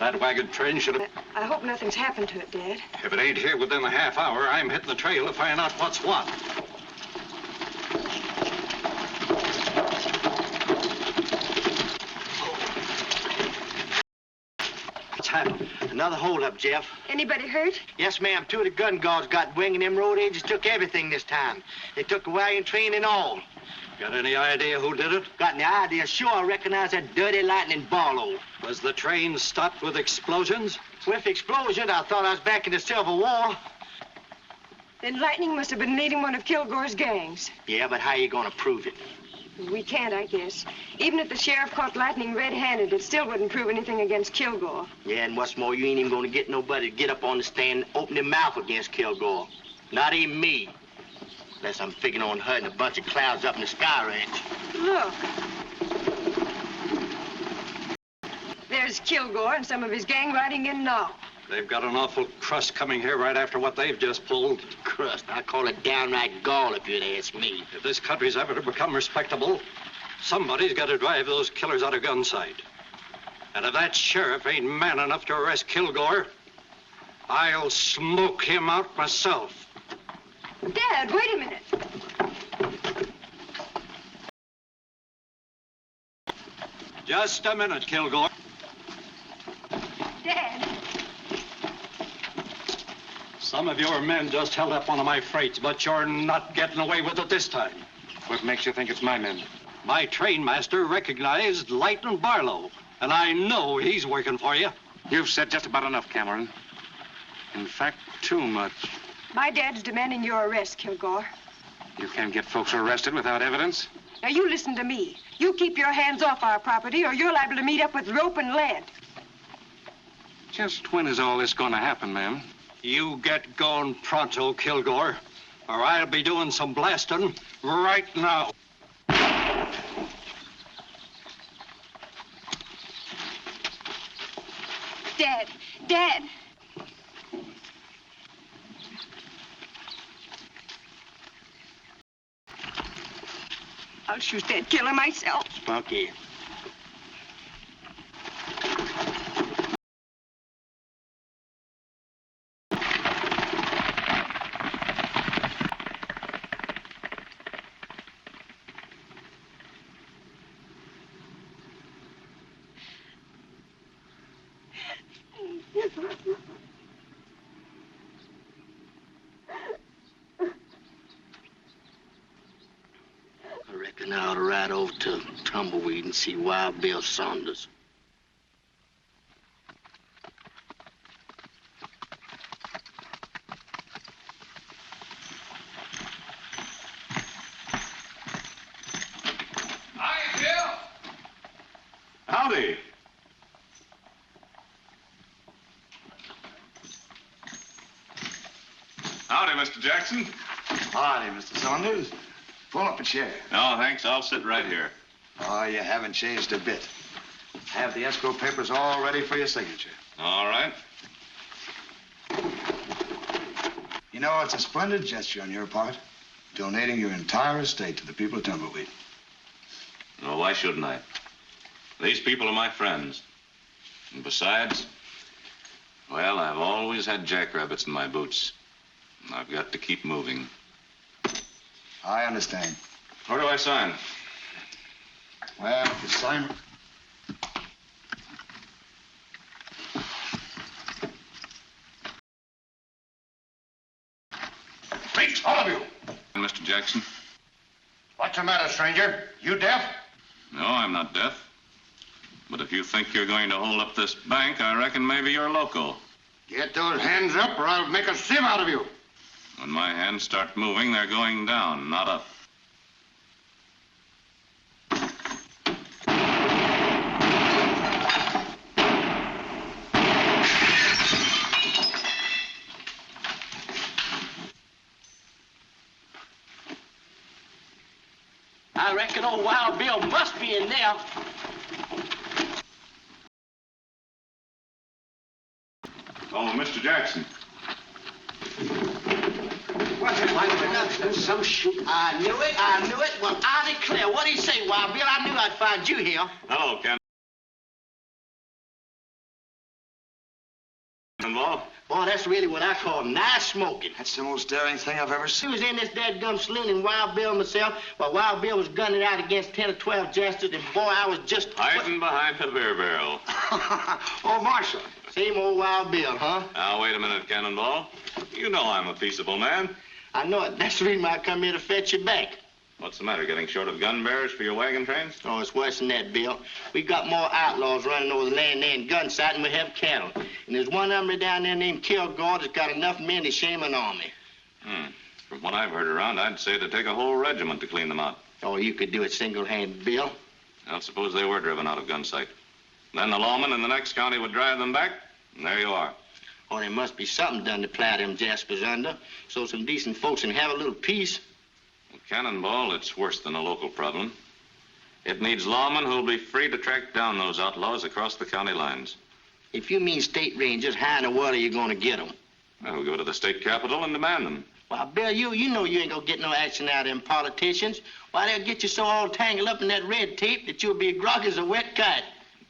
That wagon train should have... I hope nothing's happened to it, Dad. If it ain't here within a half hour, I'm hitting the trail to find out what's what. What's happened? Another holdup, Jeff. Anybody hurt? Yes, ma'am. 2 of the gun guards got wing, and them road agents took everything this time. They took the wagon train and all. Got any idea who did it? Got any idea? Sure, I recognize that dirty lightning Barlow. Was the train stopped with explosions? With explosions, I thought I was back in the Civil War. Then Lightning must have been leading one of Kilgore's gangs. Yeah, but how you gonna prove it? We can't, I guess. Even if the sheriff caught Lightning red-handed, it still wouldn't prove anything against Kilgore. Yeah, and what's more, you ain't even gonna get nobody to get up on the stand and open their mouth against Kilgore. Not even me. Unless I'm figuring on herding a bunch of clouds up in the Sky Ranch. Look. There's Kilgore and some of his gang riding in now. They've got an awful crust coming here right after what they've just pulled. Crust? I call it downright gall if you'd ask me. If this country's ever to become respectable, somebody's got to drive those killers out of gun sight. And if that sheriff ain't man enough to arrest Kilgore, I'll smoke him out myself. Dad, wait a minute. Just a minute, Kilgore. Dad. Some of your men just held up one of my freights, but you're not getting away with it this time. What makes you think it's my men? My trainmaster recognized Lightning Barlow, and I know he's working for you. You've said just about enough, Cameron. In fact, too much. My dad's demanding your arrest, Kilgore. You can't get folks arrested without evidence. Now, you listen to me. You keep your hands off our property, or you're liable to meet up with rope and lead. Just when is all this going to happen, ma'am? You get going pronto, Kilgore, or I'll be doing some blasting right now. Dad. Dad. I'll shoot that killer myself. Spunky. I reckon I ought to ride over to Tumbleweed and see Wild Bill Saunders. Hi, Bill. Howdy. Howdy, Mr. Jackson. Howdy, Mr. Saunders. Pull up a chair. No, thanks. I'll sit right here. Oh, you haven't changed a bit. Have the escrow papers all ready for your signature. All right. You know, it's a splendid gesture on your part, donating your entire estate to the people of Tumbleweed. No, why shouldn't I? These people are my friends. And besides, well, I've always had jackrabbits in my boots. And I've got to keep moving. I understand. Where do I sign? Well, if you sign... Speak, all of you. Mr. Jackson? What's the matter, stranger? You deaf? No, I'm not deaf. But if you think you're going to hold up this bank, I reckon maybe you're loco. Get those hands up or I'll make a sieve out of you. When my hands start moving, they're going down, not up. I reckon old Wild Bill must be in there. Oh, Mr. Jackson. What's it like? Some shoot. I knew it. Well, I declare. What'd he say, Wild Bill? I knew I'd find you here. Hello, Ken. Cannonball. Boy, that's really what I call nice smoking. That's the most daring thing I've ever He seen. was in this dadgum saloon in Wild Bill myself while Wild Bill was gunning out against 10 or 12 jesters, and boy, I was just... Hiding behind the beer barrel. Oh, Marshal. Same old Wild Bill, huh? Now, wait a minute, Cannonball. You know I'm a peaceable man. I know it. That's the reason why I come here to fetch you back. What's the matter, getting short of gun bearers for your wagon trains? Oh, it's worse than that, Bill. We've got more outlaws running over the land there in gun sight than we have cattle. And there's one hombre down there named Kilgore that's got enough men to shame an army. From what I've heard around, I'd say it'd take a whole regiment to clean them out. Oh, you could do it single-handed, Bill. Now, suppose they were driven out of gun sight. Then the lawmen in the next county would drive them back, and there you are. Oh, there must be something done to plow them jaspers under, so some decent folks can have a little peace. With Cannonball, it's worse than a local problem. It needs lawmen who'll be free to track down those outlaws across the county lines. If you mean state rangers, how in the world are you going to get them? Well, we'll go to the state capitol and demand them. Well, Bill, you know you ain't going to get no action out of them politicians. Why, they'll get you so all tangled up in that red tape that you'll be groggy as a wet kite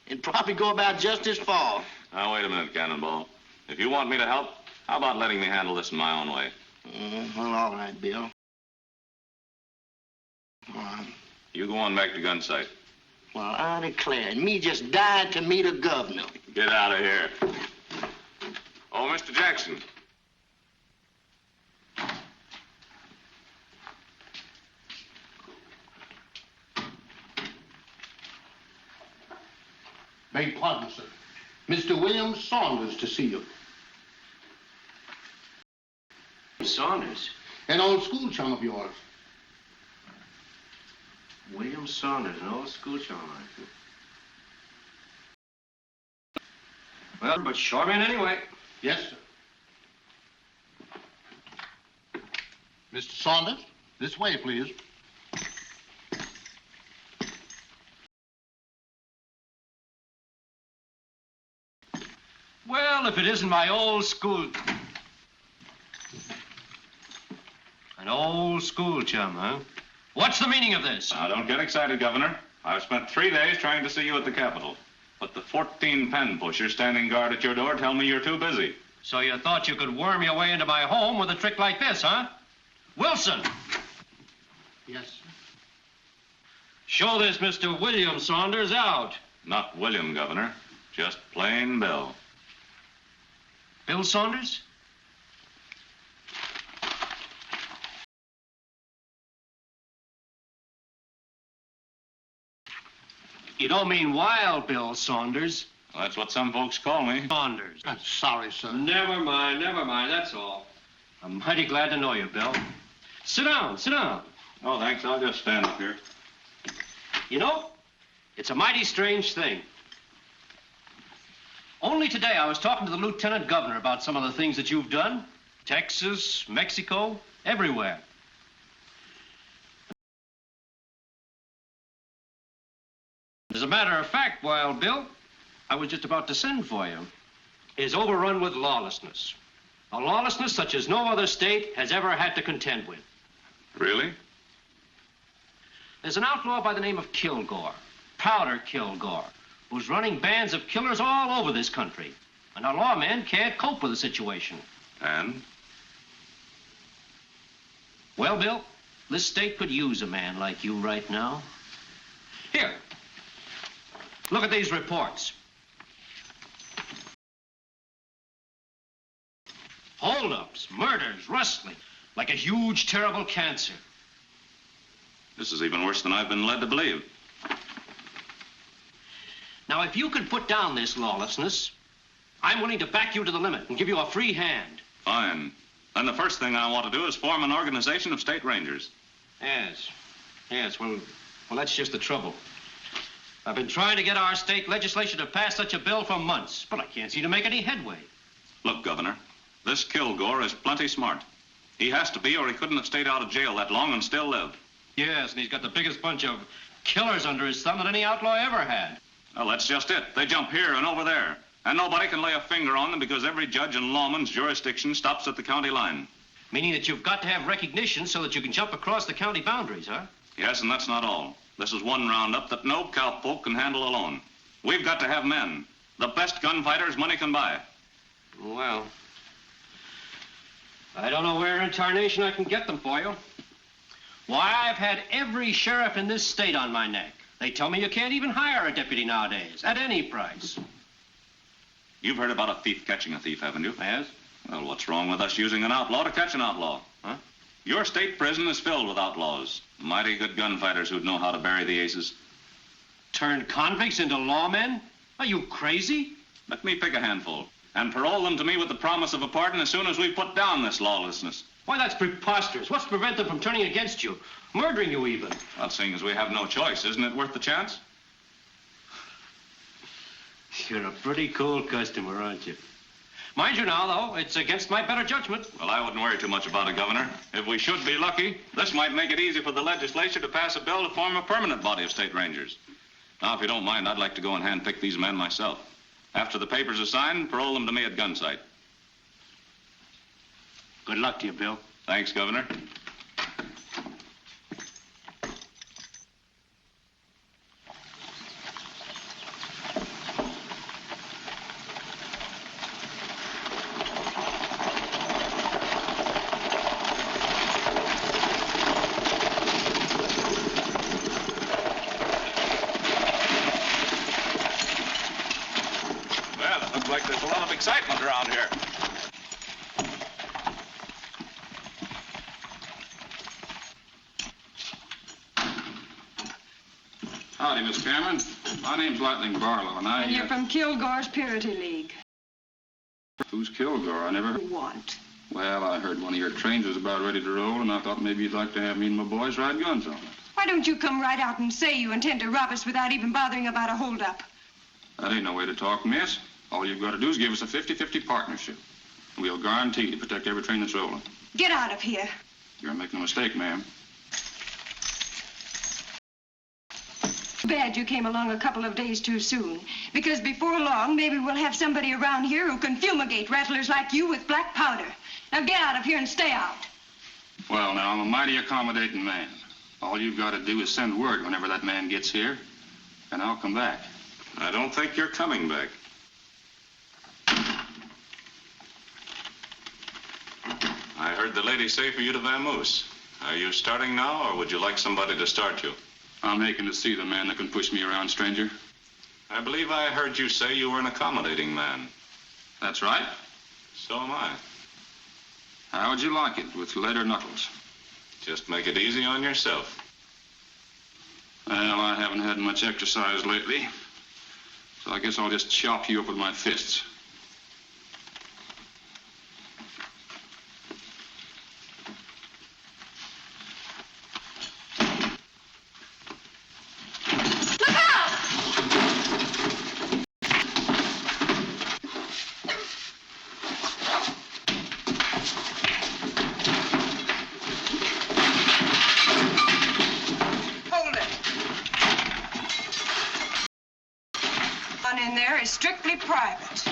and probably go about just as far. Now, wait a minute, Cannonball. If you want me to help, how about letting me handle this in my own way? Well, all right, Bill. All right. You go on back to gun sight. Well, I declare, and me just died to meet a governor. Get out of here. Oh, Mr. Jackson. Beg pardon, sir. Mr. William Saunders to see you. Saunders? An old school chum of yours. William Saunders, an old school chum. Well, but shoreman anyway. Yes, sir. Mr. Saunders, this way, please. Well, if it isn't my old school... An old school chum, huh? What's the meaning of this? Now, don't get excited, Governor. I've spent 3 days trying to see you at the Capitol. But the 14 pen pushers standing guard at your door tell me you're too busy. So you thought you could worm your way into my home with a trick like this, huh? Wilson! Yes, sir. Show this Mr. William Saunders out. Not William, Governor. Just plain Bill. Bill Saunders? You don't mean Wild Bill Saunders. Well, that's what some folks call me. Saunders. I'm sorry, sir. Never mind, that's all. I'm mighty glad to know you, Bill. Sit down, sit down. Oh, thanks. I'll just stand up here. You know, it's a mighty strange thing. Only today I was talking to the lieutenant governor about some of the things that you've done. Texas, Mexico, everywhere. As a matter of fact, Wild Bill, I was just about to send for you, is overrun with lawlessness. A lawlessness such as no other state has ever had to contend with. Really? There's an outlaw by the name of Kilgore, Powder Kilgore, who's running bands of killers all over this country. And our lawmen can't cope with the situation. And? Well, Bill, this state could use a man like you right now. Here, look at these reports. Holdups, murders, rustling, like a huge, terrible cancer. This is even worse than I've been led to believe. Now, if you could put down this lawlessness, I'm willing to back you to the limit and give you a free hand. Fine. Then the first thing I want to do is form an organization of state rangers. Yes, well, that's just the trouble. I've been trying to get our state legislature to pass such a bill for months, but I can't seem to make any headway. Look, Governor, this Kilgore is plenty smart. He has to be, or he couldn't have stayed out of jail that long and still lived. Yes, and he's got the biggest bunch of killers under his thumb that any outlaw ever had. Well, that's just it. They jump here and over there. And nobody can lay a finger on them because every judge and lawman's jurisdiction stops at the county line. Meaning that you've got to have recognition so that you can jump across the county boundaries, huh? Yes, and that's not all. This is one roundup that no cowpoke can handle alone. We've got to have men. The best gunfighters money can buy. Well, I don't know where in tarnation I can get them for you. Why, I've had every sheriff in this state on my neck. They tell me you can't even hire a deputy nowadays, at any price. You've heard about a thief catching a thief, haven't you? Yes? Well, what's wrong with us using an outlaw to catch an outlaw? Huh? Your state prison is filled with outlaws. Mighty good gunfighters who'd know how to bury the aces. Turned convicts into lawmen? Are you crazy? Let me pick a handful and parole them to me with the promise of a pardon as soon as we put down this lawlessness. Why, that's preposterous. What's to prevent them from turning against you? Murdering you, even. Well, seeing as we have no choice, isn't it worth the chance? You're a pretty cool customer, aren't you? Mind you now, though, it's against my better judgment. Well, I wouldn't worry too much about it, Governor. If we should be lucky, this might make it easy for the legislature to pass a bill to form a permanent body of state rangers. Now, if you don't mind, I'd like to go and handpick these men myself. After the papers are signed, parole them to me at gun sight. Good luck to you, Bill. Thanks, Governor. Well, it looks like there's a lot of excitement around here. Howdy, Miss Cameron. My name's Lightning Barlow, and And you're from Kilgore's Purity League. Who's Kilgore? I never... You want. Well, I heard one of your trains was about ready to roll, and I thought maybe you'd like to have me and my boys ride guns on it. Why don't you come right out and say you intend to rob us without even bothering about a holdup? That ain't no way to talk, miss. All you've got to do is give us a 50-50 partnership. We'll guarantee to protect every train that's rolling. Get out of here. You're making a mistake, ma'am. Bad you came along a couple of days too soon. Because before long, maybe we'll have somebody around here who can fumigate rattlers like you with black powder. Now get out of here and stay out. Well, now, I'm a mighty accommodating man. All you've got to do is send word whenever that man gets here, and I'll come back. I don't think you're coming back. I heard the lady say for you to vamoose. Are you starting now, or would you like somebody to start you? I'm aching to see the man that can push me around, stranger. I believe I heard you say you were an accommodating man. That's right. So am I. How would you like it, with lead or knuckles? Just make it easy on yourself. Well, I haven't had much exercise lately, so I guess I'll just chop you up with my fists. In there is strictly private.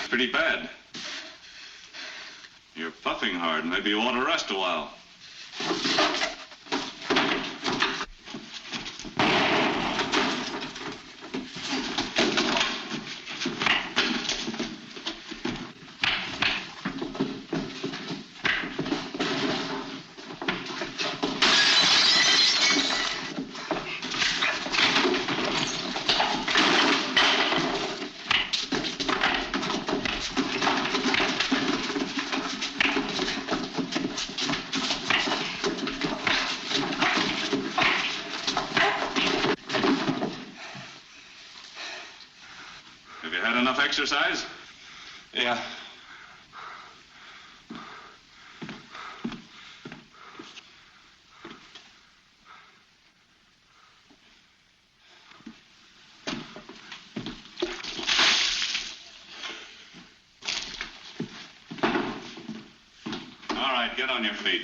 Pretty bad. You're puffing hard. Maybe you ought to rest a while. Exercise? Yeah. All right, get on your feet.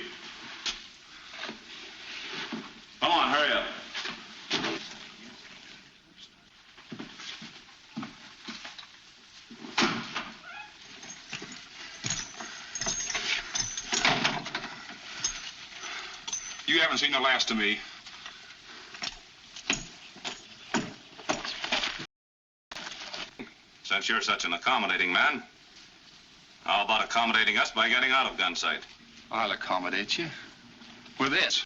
Come on, hurry up. You haven't seen the last of me. Since you're such an accommodating man, how about accommodating us by getting out of gun sight? I'll accommodate you. With this.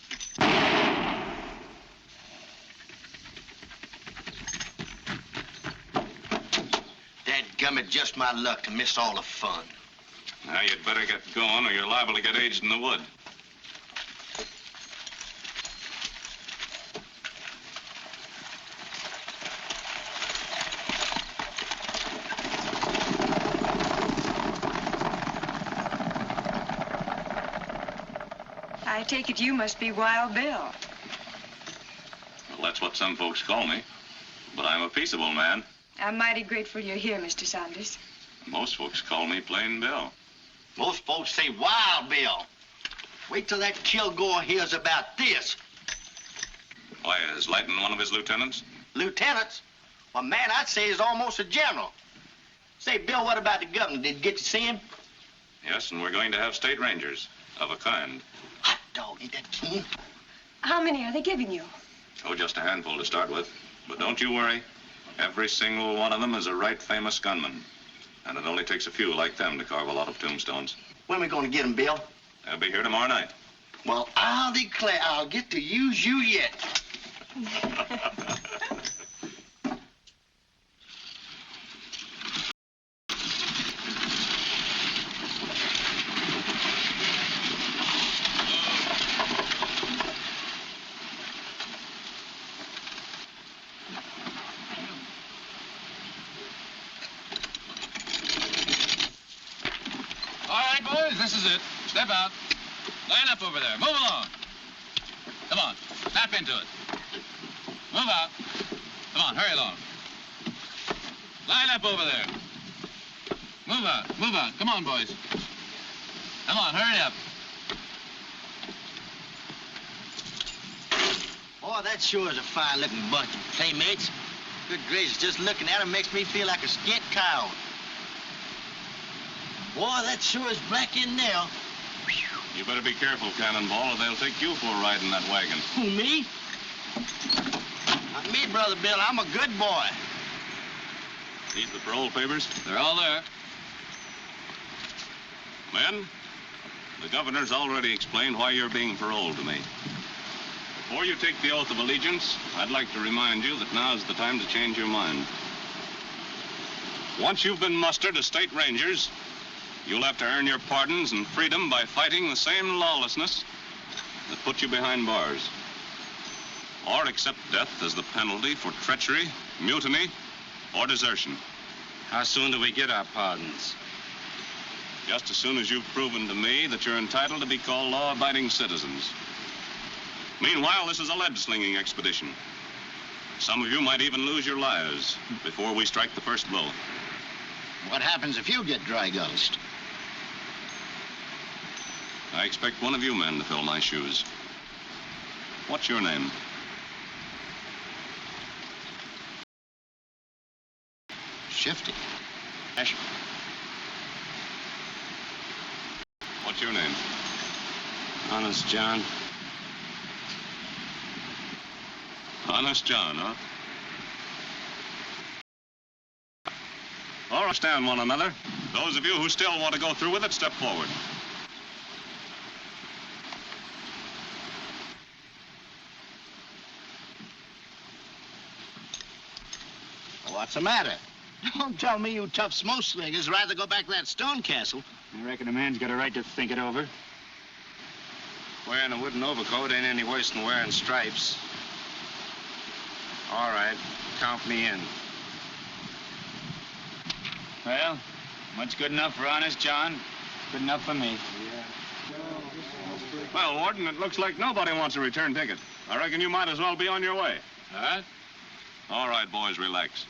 Dadgummit, just my luck to miss all the fun. Now, you'd better get going or you're liable to get aged in the wood. I take it you must be Wild Bill. Well, that's what some folks call me. But I'm a peaceable man. I'm mighty grateful you're here, Mr. Saunders. Most folks call me Plain Bill. Most folks say Wild Bill. Wait till that Kilgore hears about this. Why, is Lighton one of his lieutenants? Lieutenants? Well, man, I'd say he's almost a general. Say, Bill, what about the governor? Did you get to see him? Yes, and we're going to have state rangers of a kind. Hot dog, ain't that keen? How many are they giving you? Oh, just a handful to start with. But don't you worry. Every single one of them is a right famous gunman. And it only takes a few like them to carve a lot of tombstones. When are we going to get him, Bill? They'll be here tomorrow night. Well, I'll declare I'll get to use you yet. This is it. Step out. Line up over there. Move along. Come on. Snap into it. Move out. Come on, hurry along. Line up over there. Move out. Move out. Come on, boys. Come on, hurry up. Boy, that sure is a fine-looking bunch of playmates. Good gracious, just looking at them makes me feel like a skint cow. Boy, that sure is black in there. You better be careful, Cannonball, or they'll take you for a ride in that wagon. Who, me? Not me, Brother Bill. I'm a good boy. These the parole papers? They're all there. Men, the governor's already explained why you're being paroled to me. Before you take the oath of allegiance, I'd like to remind you that now's the time to change your mind. Once you've been mustered as state rangers, you'll have to earn your pardons and freedom by fighting the same lawlessness that put you behind bars. Or accept death as the penalty for treachery, mutiny, or desertion. How soon do we get our pardons? Just as soon as you've proven to me that you're entitled to be called law-abiding citizens. Meanwhile, this is a lead-slinging expedition. Some of you might even lose your lives before we strike the first blow. What happens if you get dry-gulched? I expect one of you men to fill my shoes. What's your name? Shifty. What's your name? Honest John. Honest John, huh? All right, stand one another. Those of you who still want to go through with it, step forward. What's the matter? Don't tell me you tough smoke slingers rather go back to that stone castle. I reckon a man's got a right to think it over. Wearing a wooden overcoat ain't any worse than wearing stripes. All right, count me in. Well, what's good enough for Honest John? Good enough for me. Well, Warden, it looks like nobody wants a return ticket. I reckon you might as well be on your way. All right? All right, boys, relax.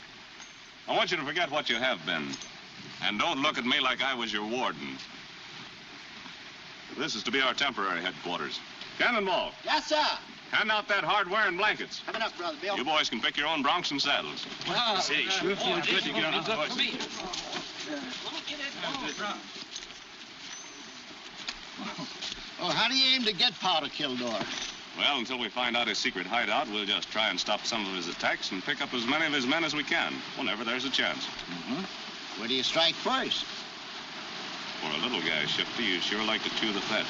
I want you to forget what you have been. And don't look at me like I was your warden. This is to be our temporary headquarters. Cannonball, Yes, sir. hand out that hardware and blankets. Have enough, Brother Bill. You boys can pick your own broncs and saddles. Say, sure feels good to get on a horse. Oh, how do you aim to get Powder Kilgore? Well, until we find out his secret hideout, we'll just try and stop some of his attacks and pick up as many of his men as we can, whenever there's a chance. Mm-hmm. Where do you strike first? For a little guy, Shifty, you sure like to chew the fat.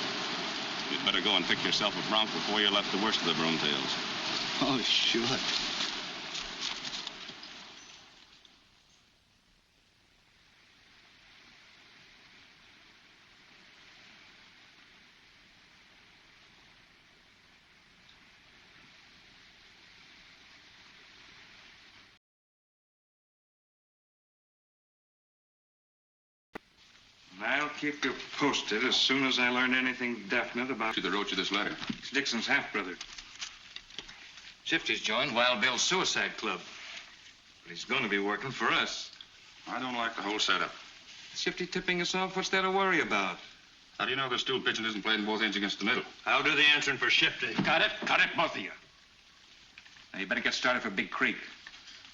You'd better go and pick yourself a bronc before you're left the worst of the broomtails. Oh, sure. I'll keep you posted as soon as I learn anything definite about... To the roach of this letter. It's Dixon's half-brother. Shifty's joined Wild Bill's Suicide Club. But he's going to be working for us. I don't like the whole setup. Shifty tipping us off. What's there to worry about? How do you know the stool pigeon isn't playing both ends against the middle? I'll do the answering for Shifty. Cut it, both of you. Now, you better get started for Big Creek.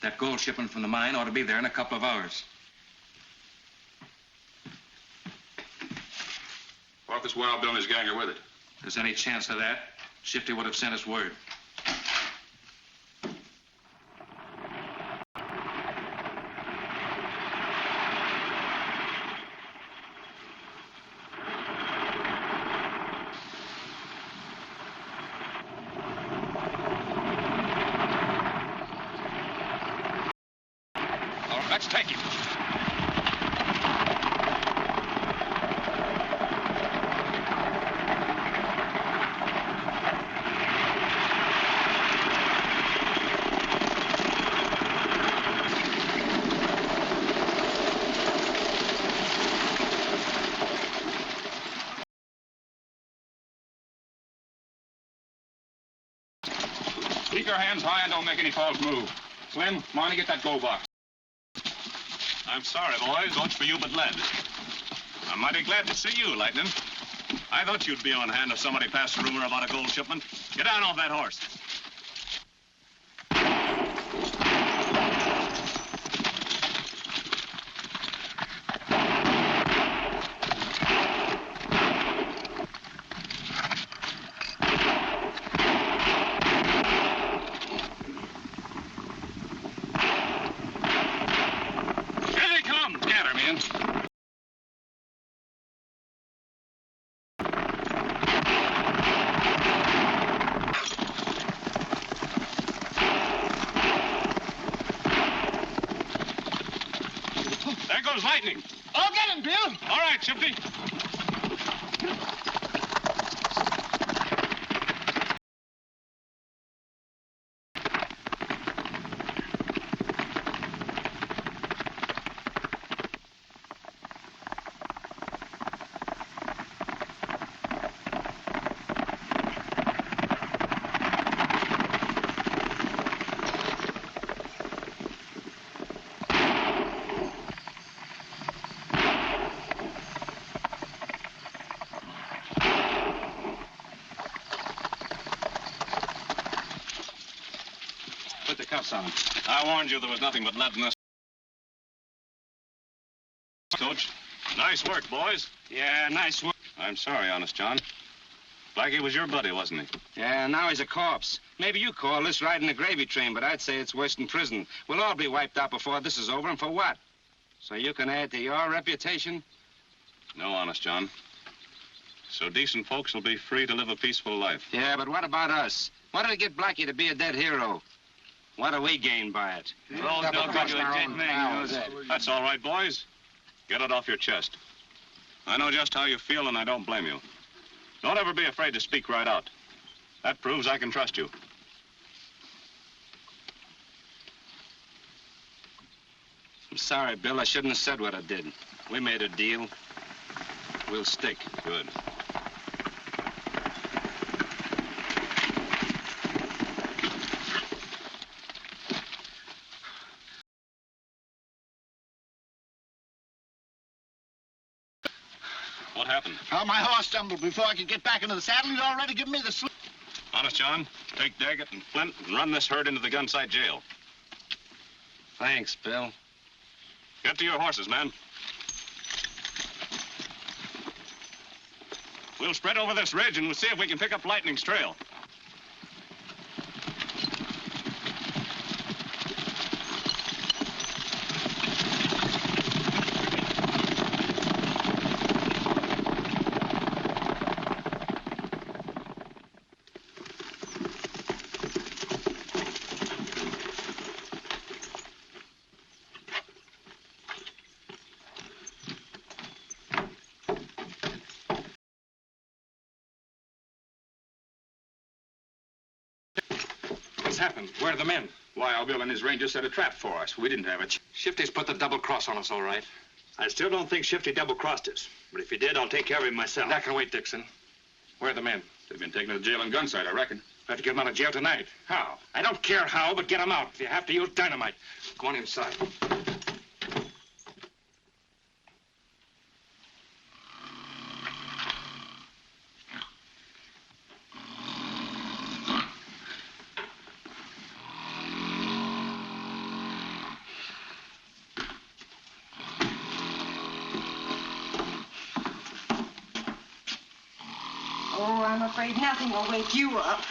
That gold shipment from the mine ought to be there in a couple of hours. What if this Wild Bill and his gang are with it? If there's any chance of that, Shifty would have sent us word. All right, let's take him. Keep your hands high and don't make any false move. Slim, come on and get that gold box. I'm sorry, boys. What's for you but lead? I'm mighty glad to see you, Lightning. I thought you'd be on hand if somebody passed a rumor about a gold shipment. Get down off that horse. Lightning. I'll get him, Bill. All right, Shifty. Put the cuffs on him. I warned you there was nothing but lead in this. Coach, nice work, boys. Yeah, nice work. I'm sorry, Honest John. Blackie was your buddy, wasn't he? Yeah, now he's a corpse. Maybe you call this riding a gravy train, but I'd say it's worse than prison. We'll all be wiped out before this is over, and for what? So you can add to your reputation? No, Honest John. So decent folks will be free to live a peaceful life. Yeah, but what about us? What did it get Blackie to be a dead hero? What do we gain by it? Oh, no, that's all right, boys. Get it off your chest. I know just how you feel, and I don't blame you. Don't ever be afraid to speak right out. That proves I can trust you. I'm sorry, Bill. I shouldn't have said what I did. We made a deal. We'll stick. Good. What happened? Oh, my horse stumbled before I could get back into the saddle. He'd already given me the slip. Honest, John, take Daggett and Flint and run this herd into the gun-site jail. Thanks, Bill. Get to your horses, man. We'll spread over this ridge and we'll see if we can pick up Lightning's trail. hell's happened? Where are the men? Wild Bill and his rangers set a trap for us. We didn't have it. Shifty's put the double cross on us, all right. I still don't think Shifty double-crossed us. But if he did, I'll take care of him myself. That can wait, Dixon. Where are the men? They've been taken to the jail and gun site, I reckon. I have to get them out of jail tonight. How? I don't care how, but get them out. If you have to use dynamite, go on inside. Oh, I'm afraid nothing will wake you up.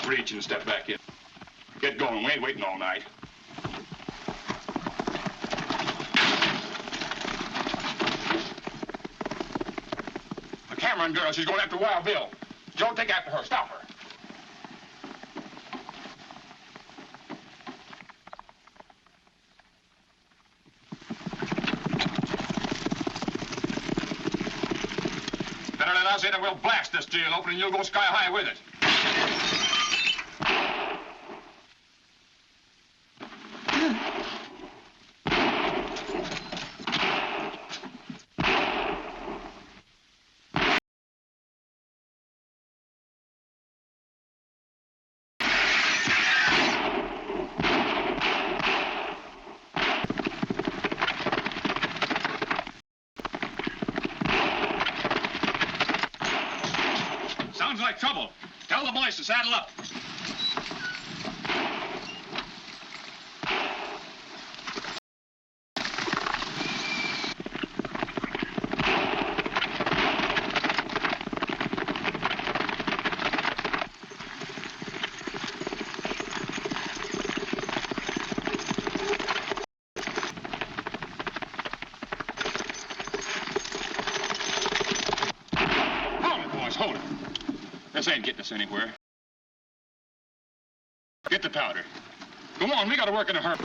Reach and step back in. Get going. We ain't waiting all night. The Cameron girl, she's going after Wild Bill. Joe, take after her. Stop her. Better let us in and we'll blast this jail open and you'll go sky high with it. Sounds like trouble. Tell the boys to saddle up. Hold it. This ain't getting us anywhere. Get the powder. Go on, we gotta work in a hurry.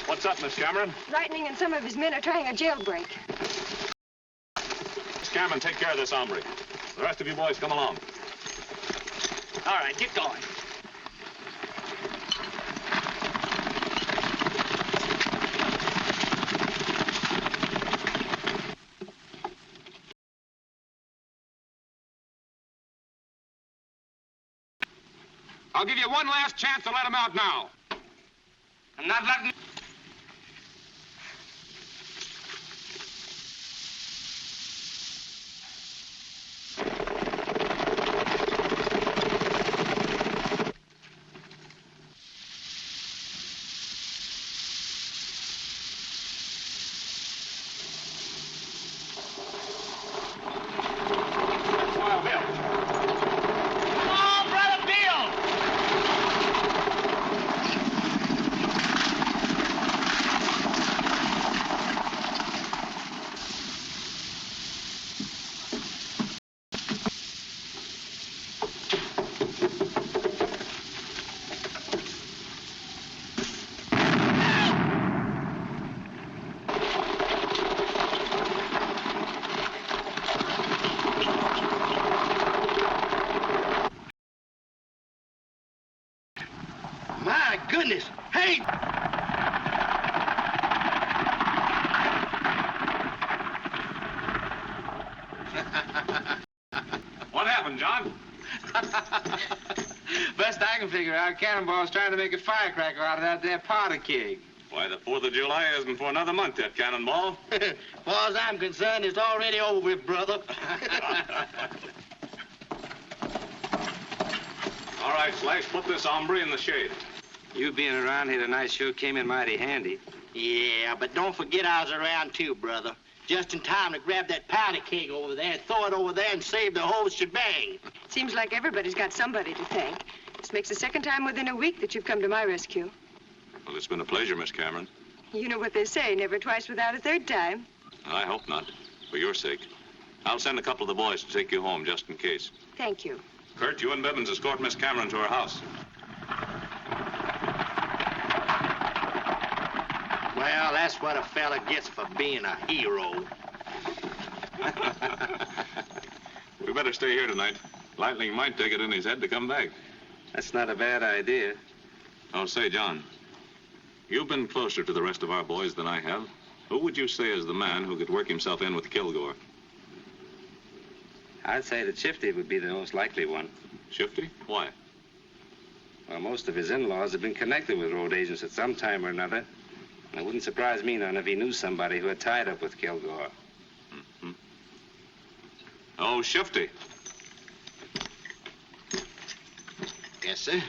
What's up, Miss Cameron? Lightning and some of his men are trying a jailbreak. Miss Cameron, take care of this hombre. The rest of you boys, come along. All right, get going. I'll give you one last chance to let him out now. I'm not letting... My goodness. Hey! What happened, John? Best I can figure out, Cannonball's trying to make a firecracker out of that there powder keg. Why, the 4th of July isn't for another month yet, Cannonball. As far as I'm concerned, it's already over with, brother. All right, Slash, put this hombre in the shade. You being around here tonight sure came in mighty handy. Yeah, but don't forget I was around too, brother. Just in time to grab that powder keg over there, throw it over there, and save the whole shebang. Seems like everybody's got somebody to thank. This makes the second time within a week that you've come to my rescue. Well, it's been a pleasure, Miss Cameron. You know what they say, never twice without a third time. I hope not, for your sake. I'll send a couple of the boys to take you home, just in case. Thank you. Kurt, you and Bibbins escort Miss Cameron to her house. Well, that's what a fella gets for being a hero. We better stay here tonight. Lightning might take it in his head to come back. That's not a bad idea. Oh, say, John, you've been closer to the rest of our boys than I have. Who would you say is the man who could work himself in with Kilgore? I'd say that Shifty would be the most likely one. Shifty? Why? Well, most of his in-laws have been connected with road agents at some time or another. It wouldn't surprise me none if he knew somebody who had tied up with Kilgore. Mm-hmm. Oh, Shifty. Yes, sir.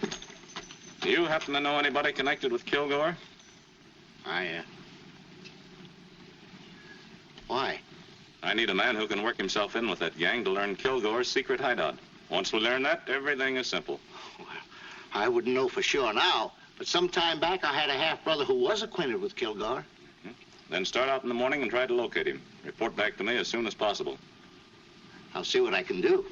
Do you happen to know anybody connected with Kilgore? Why? I need a man who can work himself in with that gang to learn Kilgore's secret hideout. Once we learn that, everything is simple. Well, I wouldn't know for sure now, but some time back I had a half-brother who was acquainted with Kilgore. Mm-hmm. Then start out in the morning and try to locate him. Report back to me as soon as possible. I'll see what I can do.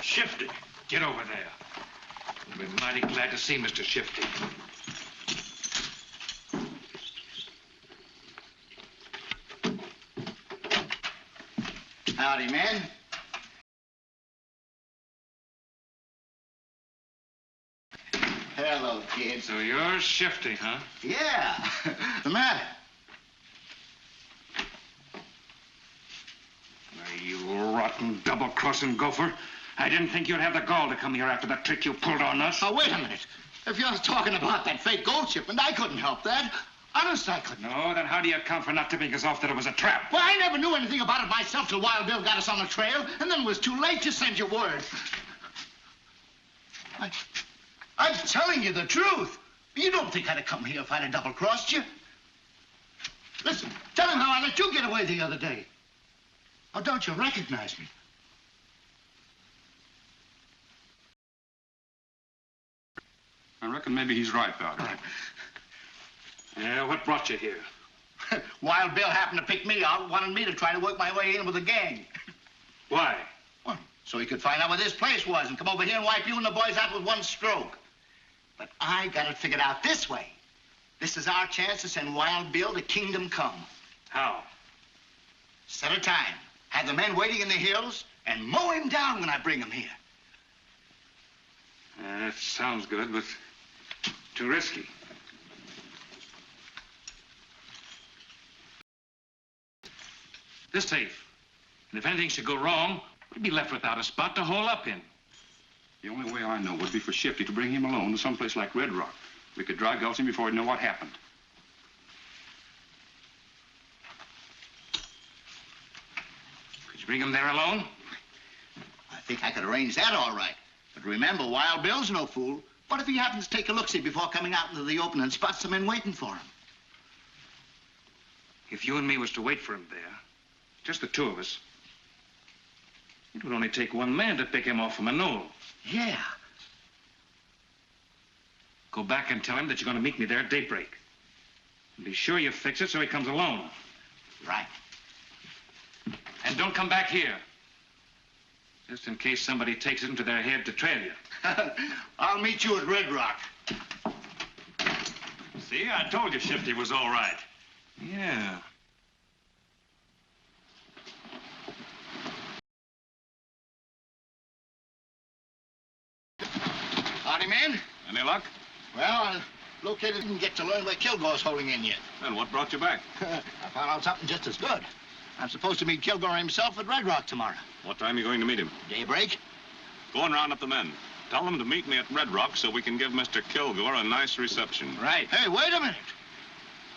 Shifty, get over there. I'll be mighty glad to see Mr. Shifty. Howdy, man. Hello, kid. So you're Shifty, huh? Yeah. The matter? You rotten, double-crossing gopher. I didn't think you'd have the gall to come here after the trick you pulled on us. Oh, wait a minute. If you're talking about that fake gold shipment, I couldn't help that. Honest, I couldn't. No, then how do you account for not tipping us off that it was a trap? Well, I never knew anything about it myself till Wild Bill got us on the trail, and then it was too late to send you word. I'm telling you the truth. You don't think I'd have come here if I'd have double-crossed you? Listen, tell him how I let you get away the other day. Oh, don't you recognize me? I reckon maybe he's right, Powder. Yeah, what brought you here? Wild Bill happened to pick me out, wanted me to try to work my way in with the gang. Why? Well, so he could find out where this place was and come over here and wipe you and the boys out with one stroke. But I got it figured out this way. This is our chance to send Wild Bill to Kingdom Come. How? Set a time. Have the men waiting in the hills and mow him down when I bring him here. That sounds good, but too risky. This safe. And if anything should go wrong, we'd be left without a spot to hole up in. The only way I know would be for Shifty to bring him alone to someplace like Red Rock. We could dry gulch him before he'd know what happened. Could you bring him there alone? I think I could arrange that all right. But remember, Wild Bill's no fool. What if he happens to take a look-see before coming out into the open and spots the men waiting for him? If you and me was to wait for him there, just the two of us, it would only take one man to pick him off from a knoll. Yeah. Go back and tell him that you're going to meet me there at daybreak. And be sure you fix it so he comes alone. Right. And don't come back here. Just in case somebody takes it into their head to trail you. I'll meet you at Red Rock. See, I told you Shifty was all right. Yeah. Howdy, man. Any luck? Well, I located didn't get to learn where Kilgore's holding in yet. And what brought you back? I found out something just as good. I'm supposed to meet Kilgore himself at Red Rock tomorrow. What time are you going to meet him? Daybreak? Go and round up the men. Tell them to meet me at Red Rock so we can give Mr. Kilgore a nice reception. Right. Hey, wait a minute.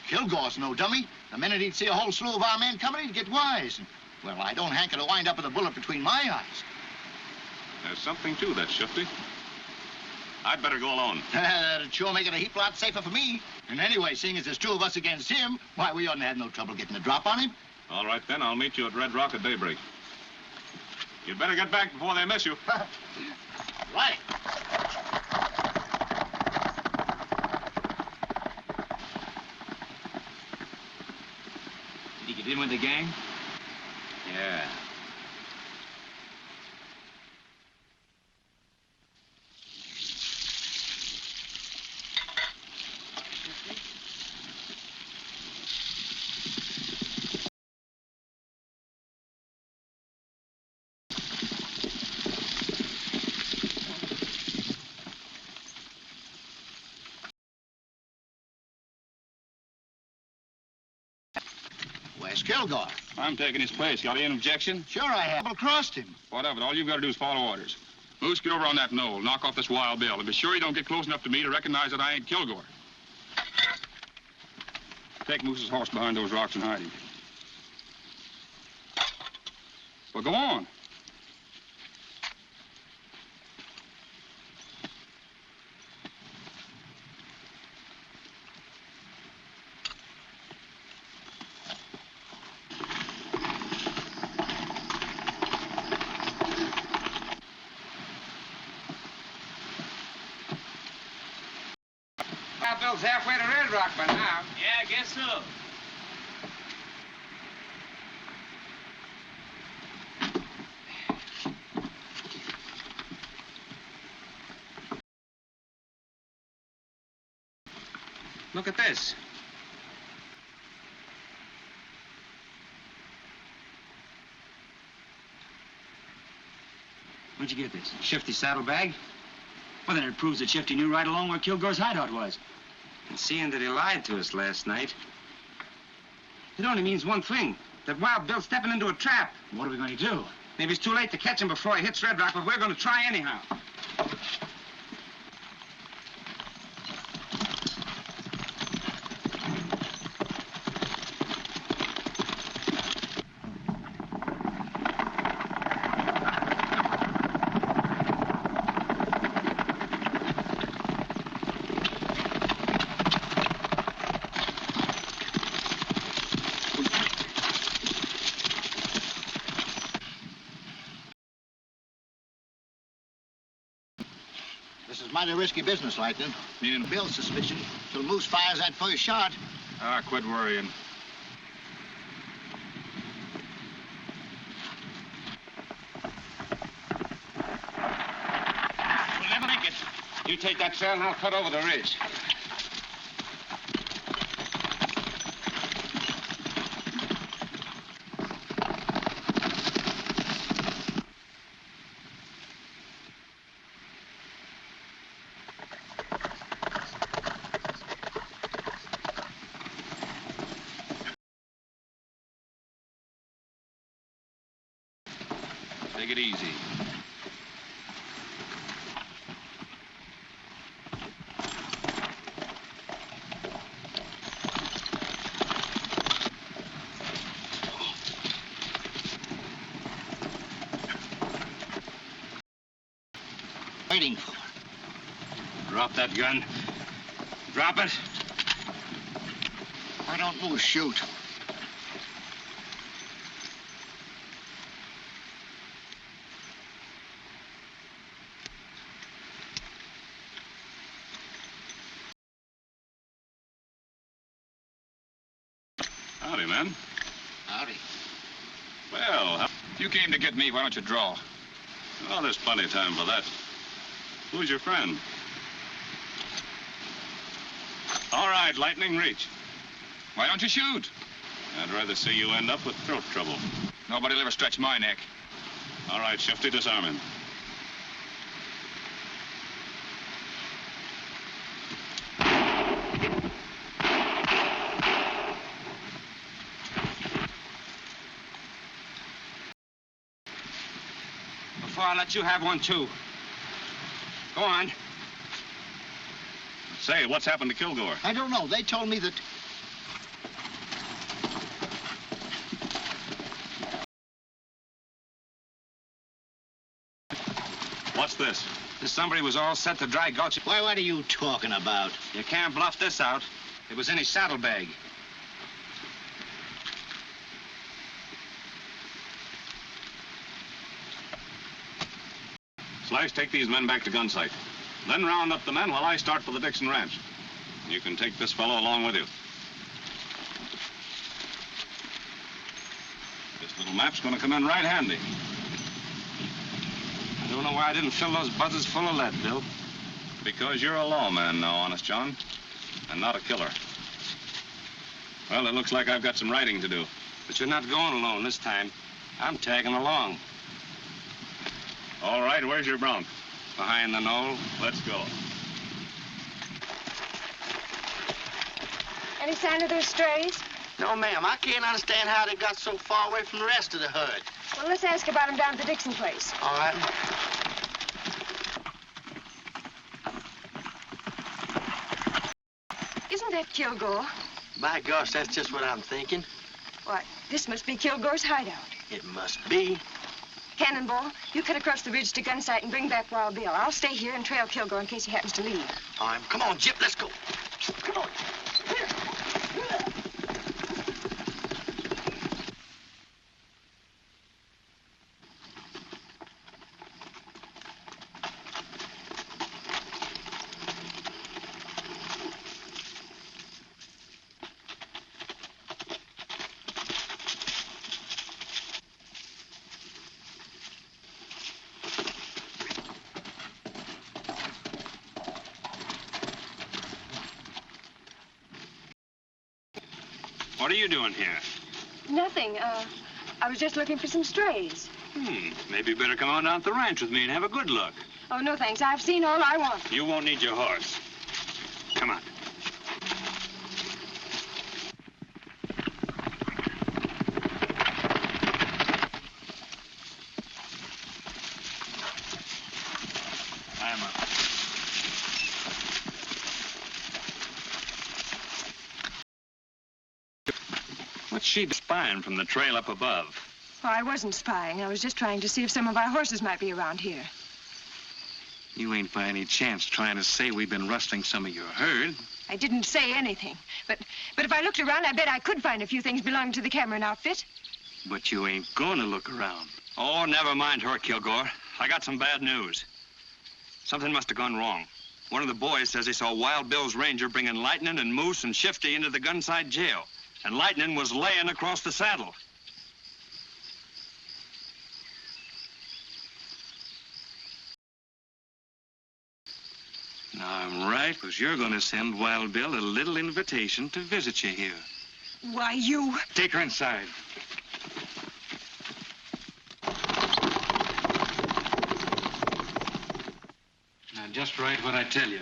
Kilgore's no dummy. The minute he'd see a whole slew of our men coming, he'd get wise. And, well, I don't hanker to wind up with a bullet between my eyes. There's something to that, Shifty. I'd better go alone. That'd sure make it a heap lot safer for me. And anyway, seeing as there's two of us against him, why, we oughtn't have no trouble getting a drop on him. All right, then. I'll meet you at Red Rock at daybreak. You'd better get back before they miss you. Right. Did he get in with the gang? Yeah. Where's Kilgore? I'm taking his place. Got any objection? Sure I have. Double-crossed him. What of it? All you've got to do is follow orders. Moose, get over on that knoll. Knock off this Wild Bill. And be sure you don't get close enough to me to recognize that I ain't Kilgore. Take Moose's horse behind those rocks and hide him. Well, go on. Wild Bill's halfway to Red Rock by now. Yeah, I guess so. Look at this. Where'd you get this? Shifty saddlebag. Well, then it proves that Shifty knew right along where Kilgore's hideout was. And seeing that he lied to us last night, it only means one thing. That Wild Bill's stepping into a trap. What are we going to do? Maybe it's too late to catch him before he hits Red Rock, but we're going to try anyhow. This is mighty risky business, Lightning. Meaning? Bill's suspicion till Moose fires that first shot. Ah, quit worrying. We'll never make it. You take that trail and I'll cut over the ridge. Take it easy. Waiting for it. Drop that gun. Drop it. Why don't Moose shoot? Howdy, man. Howdy. Well, if you came to get me, why don't you draw? Oh, there's plenty of time for that. Who's your friend? All right, lightning reach. Why don't you shoot? I'd rather see you end up with throat trouble. Nobody'll ever stretch my neck. All right, Shifty, disarm him. Before I let you have one, too. Go on. Say, what's happened to Kilgore? I don't know. They told me that... What's this? This somebody was all set to dry gulch. Why, what are you talking about? You can't bluff this out. It was in his saddlebag. Slice, take these men back to Gunsight. Then round up the men while I start for the Dixon Ranch. You can take this fellow along with you. This little map's going to come in right handy. I don't know why I didn't fill those buzzers full of lead, Bill. Because you're a lawman now, Honest John, and not a killer. Well, it looks like I've got some writing to do. But you're not going alone this time. I'm tagging along. All right, where's your bronc? Behind the knoll. Let's go. Any sign of those strays? No, ma'am. I can't understand how they got so far away from the rest of the herd. Well, let's ask about them down at the Dixon place. All right. Isn't that Kilgore? By gosh, that's just what I'm thinking. Why, this must be Kilgore's hideout. It must be. Cannonball, you cut across the ridge to Gunsight and bring back Wild Bill. I'll stay here and trail Kilgore in case he happens to leave. All right, come on, Jip, let's go. Come on. What are you doing here? Nothing. I was just looking for some strays. Maybe you better come on down to the ranch with me and have a good look. Oh, no, thanks. I've seen all I want. You won't need your horse. Come on. I'm up. What's she spying from the trail up above? Oh, I wasn't spying. I was just trying to see if some of our horses might be around here. You ain't by any chance trying to say we've been rustling some of your herd. I didn't say anything. But if I looked around, I bet I could find a few things belonging to the Cameron outfit. But you ain't gonna look around. Oh, never mind her, Kilgore. I got some bad news. Something must have gone wrong. One of the boys says he saw Wild Bill's ranger bringing Lightning and Moose and Shifty into the Gunsight jail. And Lightning was laying across the saddle. Now, I'm right, because you're going to send Wild Bill a little invitation to visit you here. Why, you... Take her inside. Now, just write what I tell you.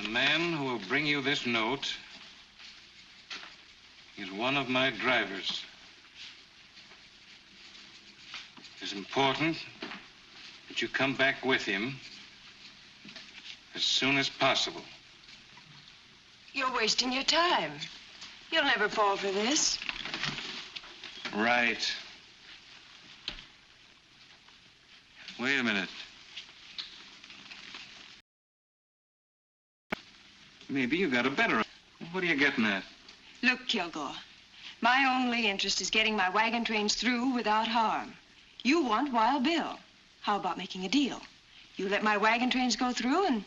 The man who will bring you this note is one of my drivers. It's important that you come back with him as soon as possible. You're wasting your time. You'll never fall for this. Right. Wait a minute. Maybe you got a better... What are you getting at? Look, Kilgore, my only interest is getting my wagon trains through without harm. You want Wild Bill. How about making a deal? You let my wagon trains go through, and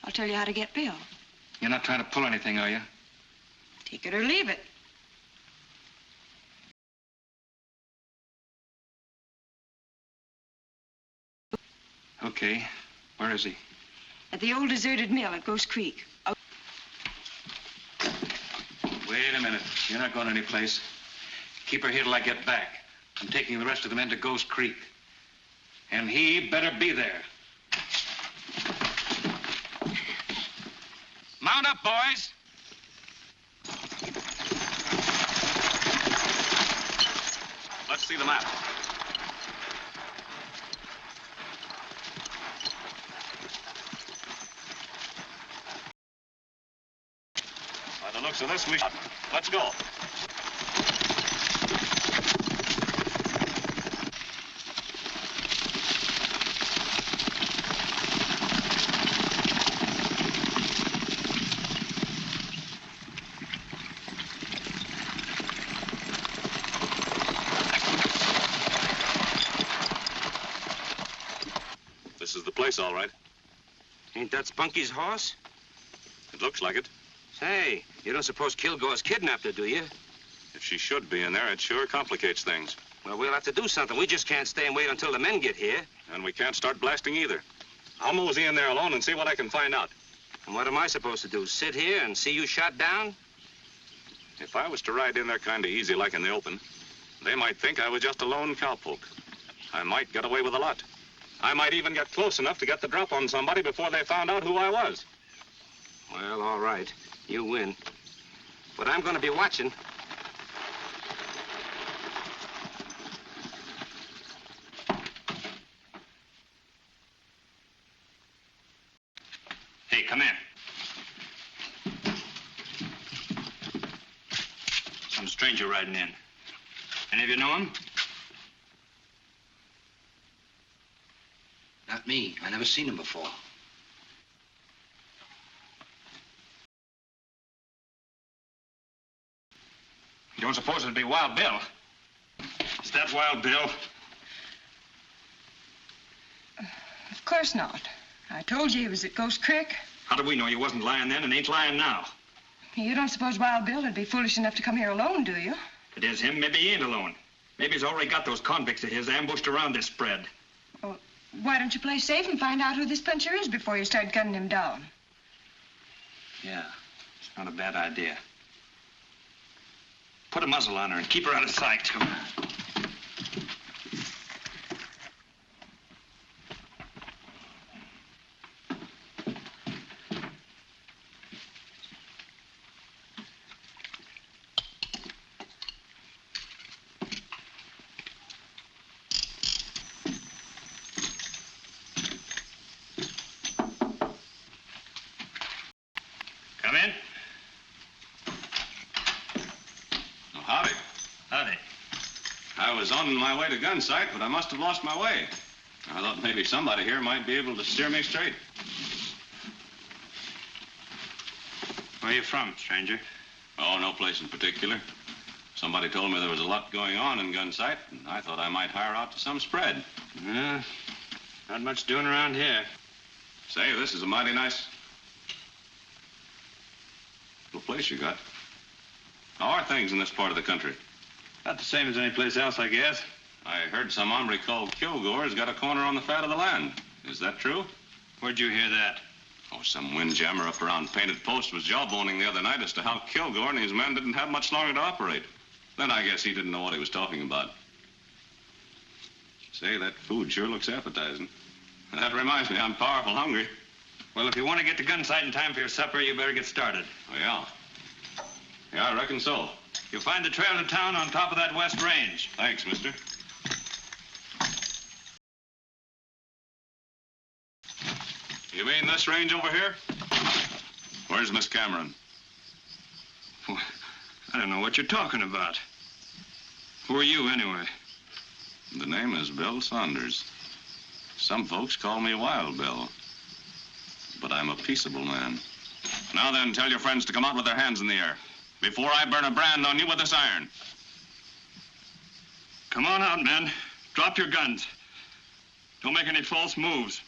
I'll tell you how to get Bill. You're not trying to pull anything, are you? Take it or leave it. Okay. Where is he? At the old deserted mill at Ghost Creek. Wait a minute. You're not going anyplace. Keep her here till I get back. I'm taking the rest of the men to Ghost Creek. And he better be there. Mount up, boys. Let's see the map. By the looks of this, let's go. This is the place, all right. Ain't that Spunky's horse? It looks like it. Say, you don't suppose Kilgore's kidnapped her, do you? If she should be in there, it sure complicates things. Well, we'll have to do something. We just can't stay and wait until the men get here. And we can't start blasting either. I'll mosey in there alone and see what I can find out. And what am I supposed to do? Sit here and see you shot down? If I was to ride in there kind of easy like in the open, they might think I was just a lone cowpoke. I might get away with a lot. I might even get close enough to get the drop on somebody before they found out who I was. Well, all right. You win. But I'm going to be watching. Hey, come in. Some stranger riding in. Any of you know him? Not me. I never seen him before. You don't suppose it'd be Wild Bill? Is that Wild Bill? Of course not. I told you he was at Ghost Creek. How do we know you wasn't lying then and ain't lying now? You don't suppose Wild Bill would be foolish enough to come here alone, do you? If it is him, maybe he ain't alone. Maybe he's already got those convicts of his ambushed around this spread. Well, why don't you play safe and find out who this puncher is before you start gunning him down? Yeah, it's not a bad idea. Put a muzzle on her and keep her out of sight. Come on. Come in. Oh, howdy. Howdy. I was on my way to Gunsight, but I must have lost my way. I thought maybe somebody here might be able to steer me straight. Where you from, stranger? Oh, no place in particular. Somebody told me there was a lot going on in Gunsight, and I thought I might hire out to some spread. Yeah, not much doing around here. Say, this is a mighty nice little place you got. How are things in this part of the country? About the same as any place else, I guess. I heard some hombre called Kilgore's got a corner on the fat of the land. Is that true? Where'd you hear that? Oh, some windjammer up around Painted Post was jawboning the other night as to how Kilgore and his men didn't have much longer to operate. Then I guess he didn't know what he was talking about. Say, that food sure looks appetizing. That reminds me, I'm powerful hungry. Well, if you want to get to Gunsight in time for your supper, you better get started. Oh, yeah? Yeah, I reckon so. You'll find the trail to town on top of that west range. Thanks, mister. You mean this range over here? Where's Miss Cameron? Well, I don't know what you're talking about. Who are you, anyway? The name is Bill Saunders. Some folks call me Wild Bill. But I'm a peaceable man. Now then, tell your friends to come out with their hands in the air before I burn a brand on you with this iron. Come on out, men. Drop your guns. Don't make any false moves.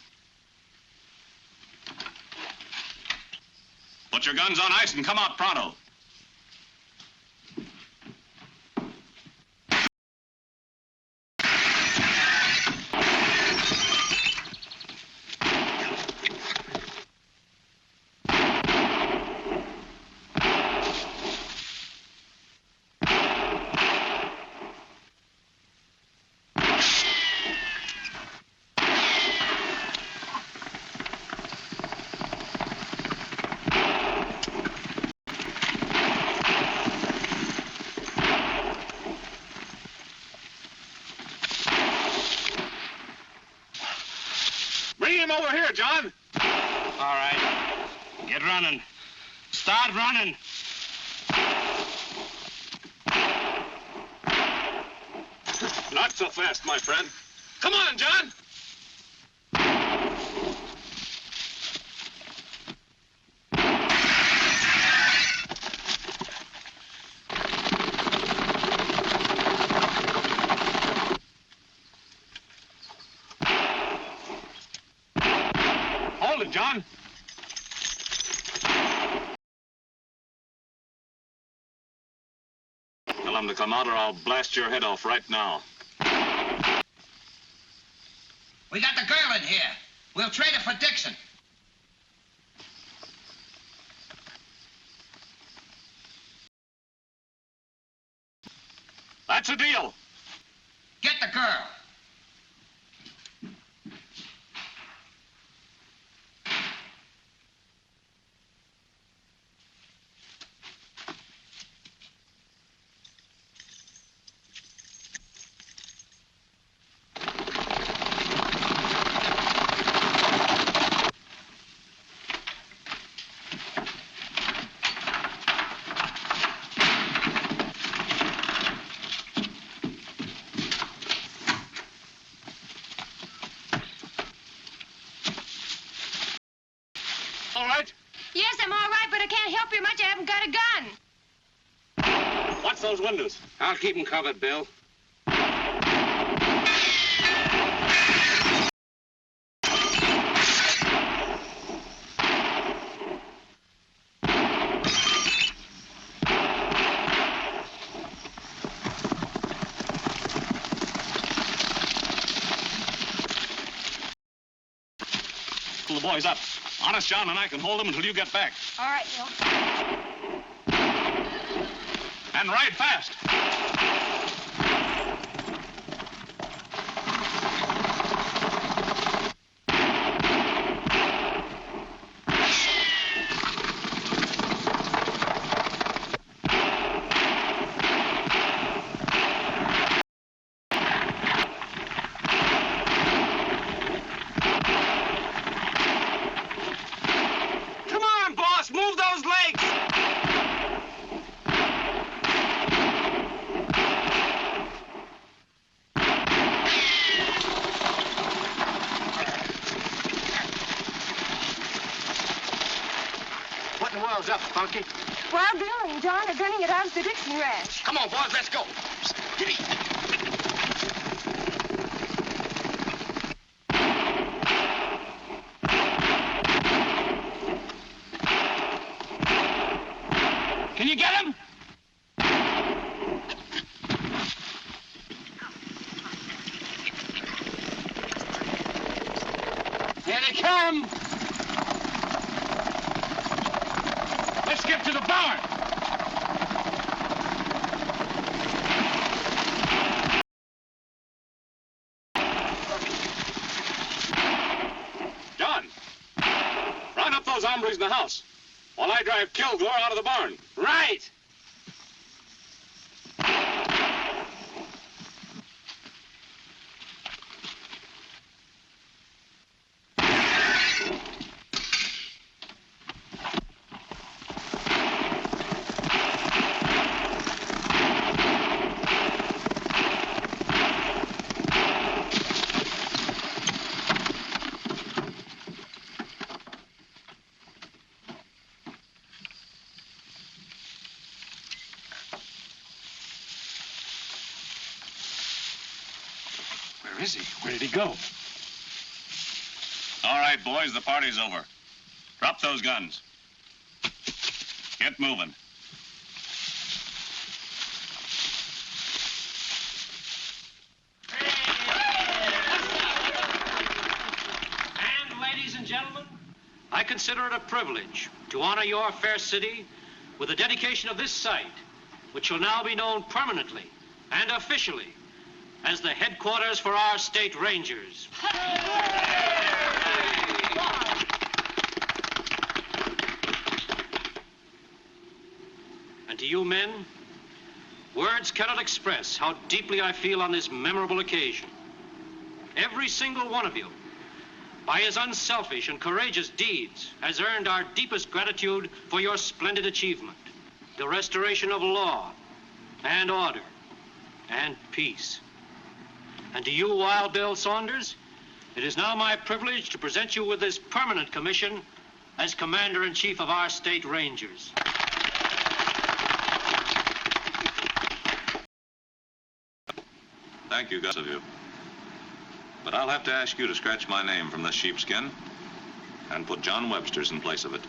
Put your guns on ice and come out pronto. see him over here, John. All right. Get running. Start running. Not so fast, my friend. Come on, John. Hold it, John. Tell him to come out or I'll blast your head off right now. We got the girl in here. We'll trade her for Dixon. That's a deal. Get the girl. All right? Yes, I'm all right, but I can't help you much. I haven't got a gun. Watch those windows. I'll keep him covered, Bill. Pull the boys up. Honest John and I can hold them until you get back. All right, Bill. And ride fast. Come on, boss, move those legs. What in the world's up, Funky? Wild Bill and John are gunning it out of the Dixon Ranch. Come on, boys, let's go. Get in. Can you get him? Here they come. Let's get to the barn. John, round up those hombres in the house while I drive Kilgore out of the barn. Right. Where is he? Where did he go? All right, boys, the party's over. Drop those guns. Get moving. And, ladies and gentlemen, I consider it a privilege to honor your fair city with the dedication of this site, which shall now be known permanently and officially as the headquarters for our state rangers. And to you men, words cannot express how deeply I feel on this memorable occasion. Every single one of you by his unselfish and courageous deeds, has earned our deepest gratitude for your splendid achievement, the restoration of law and order and peace. And to you, Wild Bill Saunders, it is now my privilege to present you with this permanent commission as Commander-in-Chief of our state rangers. Thank you, Gus, of you. But I'll have to ask you to scratch my name from this sheepskin and put John Webster's in place of it.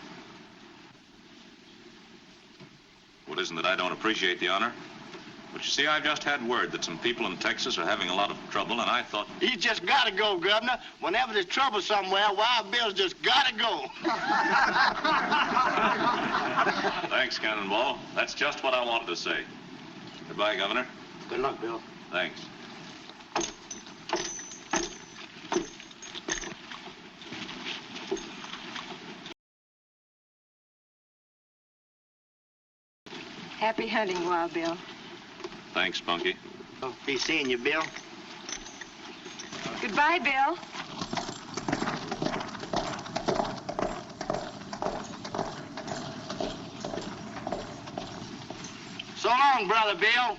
Well, it isn't that I don't appreciate the honor, but you see, I've just had word that some people in Texas are having a lot of trouble, and I thought... He's just got to go, Governor. Whenever there's trouble somewhere, Wild Bill's just got to go. Thanks, Cannonball. That's just what I wanted to say. Goodbye, Governor. Good luck, Bill. Thanks. Happy hunting, Wild Bill. Thanks, Spunky. I'll be seeing you, Bill. Goodbye, Bill. So long, Brother Bill.